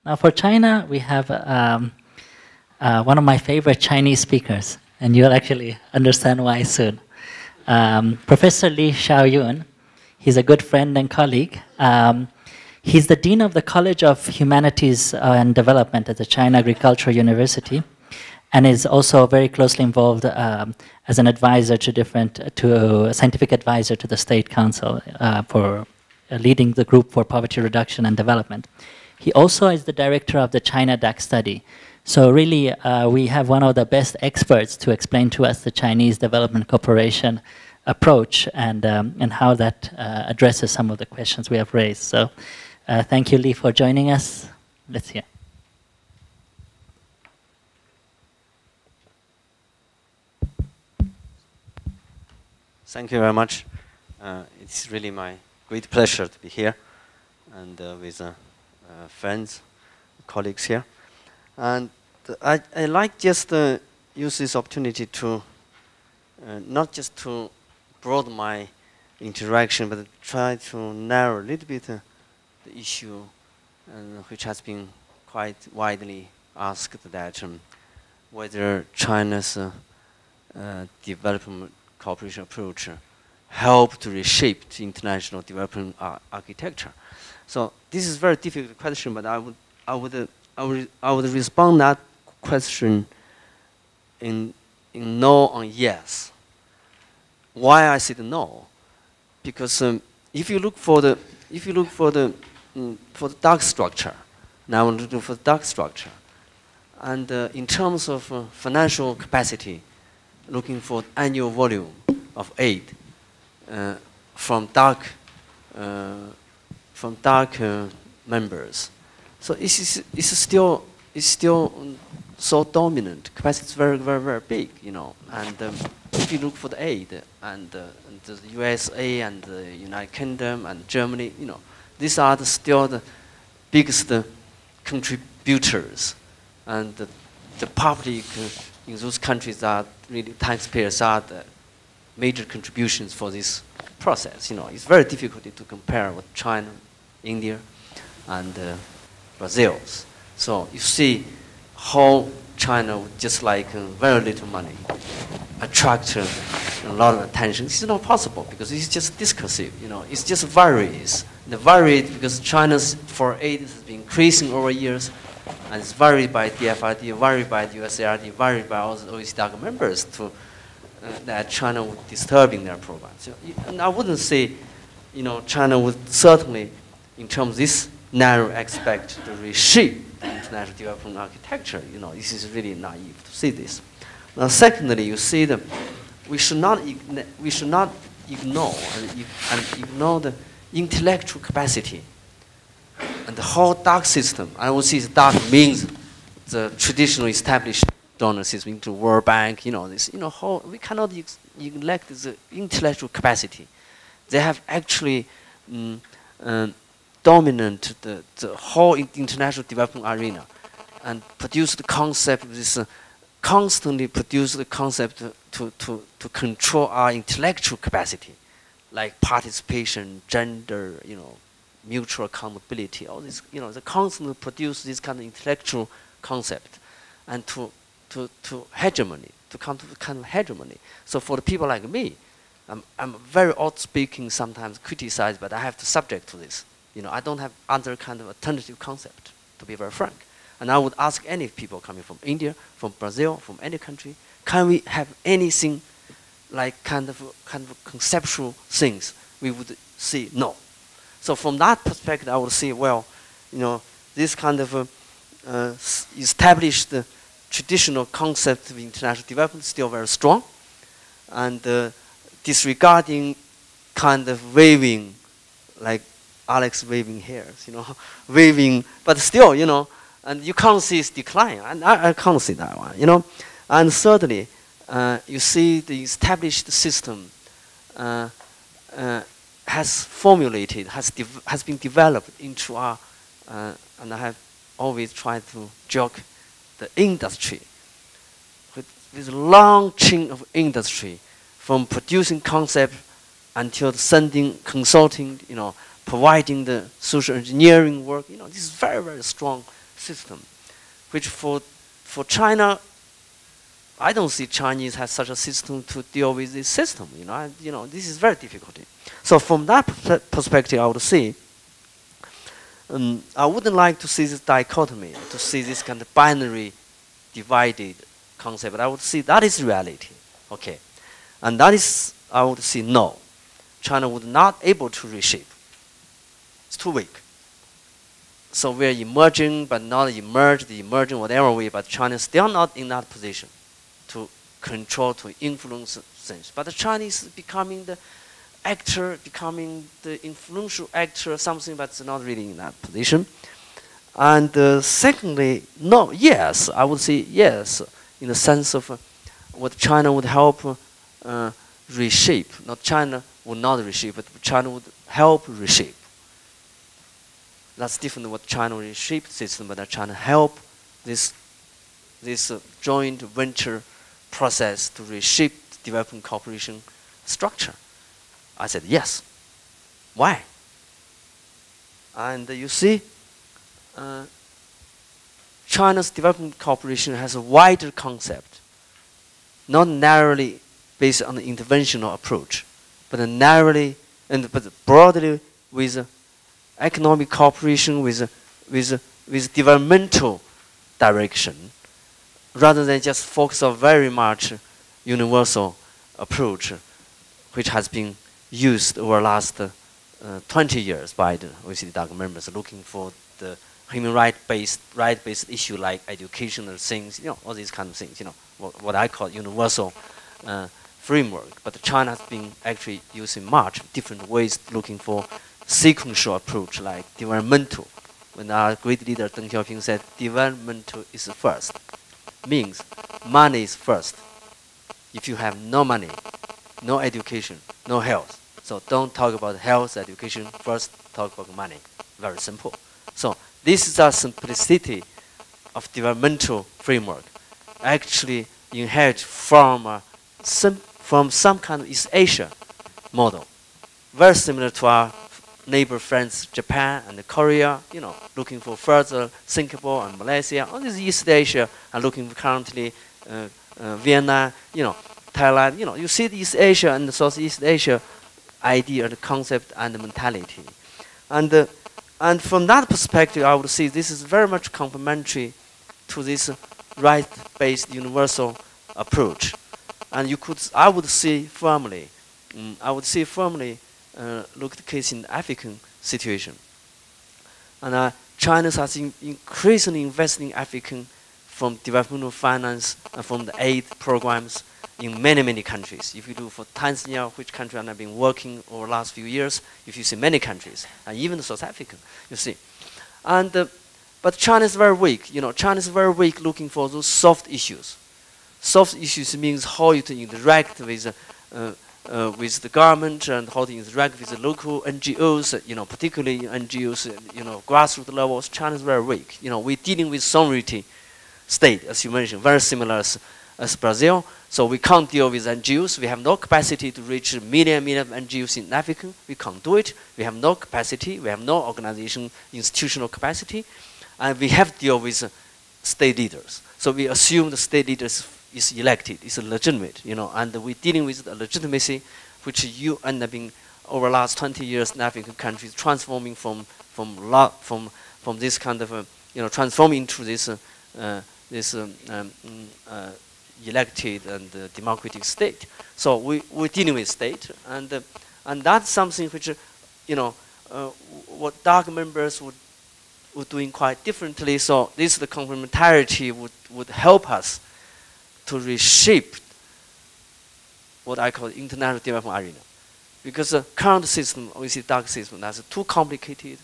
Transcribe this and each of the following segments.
Now for China, we have one of my favorite Chinese speakers, and you'll actually understand why soon. Professor Li Xiaoyun, he's a good friend and colleague. He's the Dean of the College of Humanities and Development at the China Agricultural University, and is also very closely involved as an advisor to a scientific advisor to the State Council for leading the group for poverty reduction and development. He also is the director of the China DAC study. So really, we have one of the best experts to explain to us the Chinese development cooperation approach and how that addresses some of the questions we have raised. So thank you, Li, for joining us. Let's hear. Thank you very much. It's really my great pleasure to be here and with friends, colleagues here. And I like just use this opportunity to not just to broaden my interaction, but try to narrow a little bit the issue, which has been quite widely asked, that whether China's development cooperation approach help to reshape the international development architecture. So this is a very difficult question, but I would respond that question in no and yes. Why I said no? Because if you look for the dark structure, now I'm looking for the dark structure, and in terms of financial capacity, looking for annual volume of aid from dark members. So it's still so dominant. Capacity is very, very, very big, you know. And if you look for the aid and the USA and the United Kingdom and Germany, you know, these are still the biggest contributors, and the public in those countries are really taxpayers are the major contributions for this process. You know, it's very difficult to compare with China, India, and Brazil. So you see how China, with just like very little money, attract a lot of attention. It's not possible because it's just discursive. You know, it's just varies. The varied because China's foreign aid has been increasing over years, and it's varied by DFID, varied by the USAID, varied by all the OECD members to that China would disturbing their program. So, and I wouldn't say, you know, China would certainly, in terms of this narrow aspect, to reshape the international development architecture. You know, this is really naive to see this. Now, secondly, you see that we should not ignore the intellectual capacity and the whole dark system. I would say dark means the traditional established donor system into World Bank. You know this. You know how we cannot neglect the intellectual capacity. They have actually dominant the whole international development arena, and produce the concept. This constantly produce the concept to control our intellectual capacity, like participation, gender, you know, mutual accountability. All this, you know, they constantly produce this kind of intellectual concept, and to hegemony, to come to kind of hegemony. So for the people like me, I'm very outspeaking, sometimes criticized, but I have to subject to this. You know, I don't have other kind of alternative concept, to be very frank. And I would ask any people coming from India, from Brazil, from any country, can we have anything like kind of conceptual things? We would say no. So from that perspective, I would say, well, you know, this kind of established traditional concept of international development is still very strong, and disregarding kind of waving, like Alex waving hairs, you know, waving, but still, you know, and you can't see its decline, and I can't see that one, you know. And thirdly, you see the established system has formulated, has been developed into our, and I have always tried to joke, the industry, with a long chain of industry, from producing concept until sending, consulting, you know, providing the social engineering work. You know, this is very, very strong system, which for China, I don't see Chinese has such a system to deal with this system. This is very difficult. So from that perspective, I would say, I wouldn't like to see this dichotomy, to see this kind of binary, divided concept. But I would say that is reality. Okay, and that is, I would say no. China would not able to reshape. It's too weak. So we're emerging, but not emerging whatever way, but China is still not in that position to control, to influence things. But the Chinese becoming the actor, becoming the influential actor, something that's not really in that position. And secondly, no, yes, I would say yes, in the sense of what China would help reshape. Not China would not reshape, but China would help reshape. That's different than what China will reshape system, but China help this joint venture process to reshape development cooperation structure. I said yes. Why? And you see, China's development cooperation has a wider concept, not narrowly based on the interventional approach, but narrowly but broadly with economic cooperation with developmental direction, rather than just focus on very much universal approach, which has been used over the last 20 years by the OECD DAC members, looking for the human right-based issue like educational things, all these kind of things, what I call universal framework. But China has been actually using much different ways, looking for sequential approach like developmental. When our great leader Deng Xiaoping said developmental is first, means money is first. If you have no money, no education, no health, so don't talk about health, education, first talk about money. Very simple. So this is the simplicity of developmental framework, actually inherit from some kind of East Asia model, very similar to our neighbor friends Japan and Korea, looking for further Singapore and Malaysia. All these East Asia are looking for currently Vietnam, Thailand. You see the East Asia and the Southeast Asia idea, the concept and the mentality, and from that perspective, I would say this is very much complementary to this right-based universal approach. And I would say firmly, look at the case in the African situation. And China has increasingly invested in African from developmental finance and from the aid programs in many, many countries. If you do for Tanzania, which country I've been working over the last few years, if you see many countries, and even South Africa, you see. But China is very weak. China is very weak looking for those soft issues. Soft issues means how you interact with the government and how to interact with the local NGOs, particularly NGOs, grassroots levels. China is very weak. We're dealing with sovereignty state, as you mentioned, very similar as Brazil. So we can't deal with NGOs. We have no capacity to reach million NGOs in Africa. We can't do it. We have no capacity. We have no organization, institutional capacity. And we have to deal with state leaders. So we assume the state leaders is elected, is legitimate, and we're dealing with the legitimacy, which you end up being over the last 20 years in African countries, transforming from this kind of transforming into this elected and democratic state. So we're dealing with state, and that's something which what DAC members would doing quite differently. So this the complementarity would help us to reshape what I call international development arena. Because the current system, OECD DAC system, that's too complicated,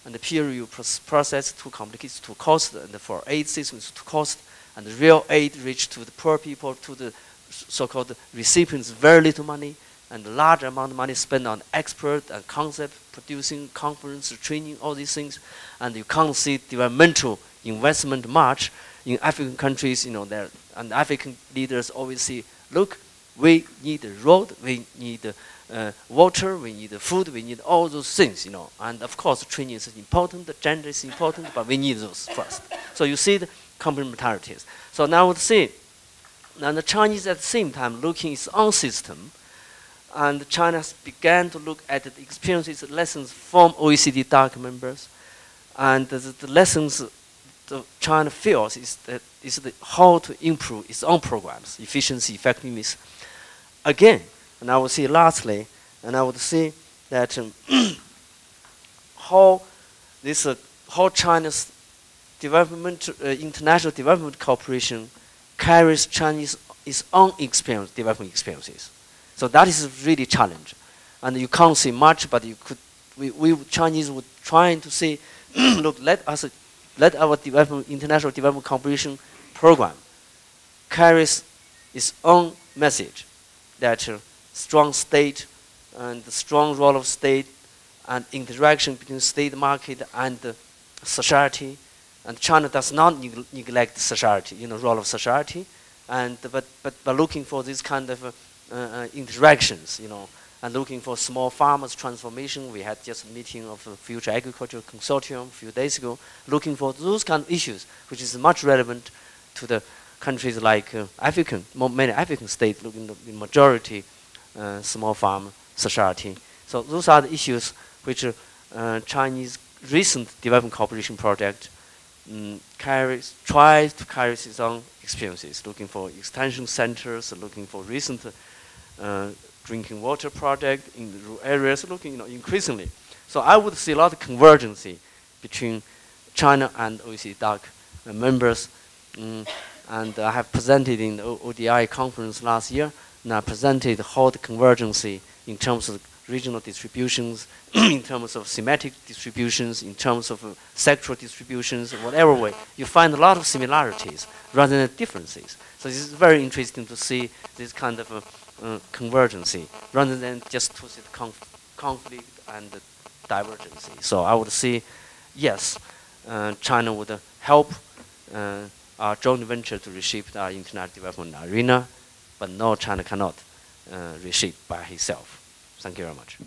and the peer review process too complicated, too cost, and for aid system is too cost, and the real aid reach to the poor people, to the so-called recipients, very little money, and a large amount of money spent on expert and concept producing, conference, training, all these things, and you can't see developmental investment much in African countries. And African leaders always say, look, we need a road, we need water, we need food, we need all those things, And of course, training is important, gender is important, but we need those first. So you see the complementarities. So now I would say, now the Chinese at the same time looking its own system, and China has began to look at the experiences, lessons from OECD DAC members, and the lessons that China feels is how to improve its own programs, efficiency, effectiveness. Again, and I would say lastly, and I would say that how China's development, international development cooperation carries Chinese its own experience, development experiences. So that is really a challenge, and you can't say much, but you could. We Chinese would trying to say, look, let our international development cooperation program carries its own message, that strong state and the strong role of state and interaction between state market and society, and China does not neglect society, role of society, and but looking for this kind of interactions, and looking for small farmers transformation. We had just a meeting of the Future Agricultures Consortium a few days ago, looking for those kind of issues, which is much relevant to the countries like many African states, looking at the majority small farm society. So those are the issues which Chinese recent development cooperation project tries to carry its own experiences, looking for extension centers, looking for recent drinking water project in the rural areas, looking increasingly. So I would see a lot of convergence between China and OECD DAC members, and I have presented in the ODI conference last year, and I presented how the convergence in terms of regional distributions, in terms of thematic distributions, in terms of sectoral distributions, whatever way, you find a lot of similarities rather than differences. So this is very interesting to see this kind of convergence rather than just to see the conflict and the divergence. So I would say, yes, China would help our joint venture to reshape our international development arena, but no, China cannot reshape by itself. Thank you very much.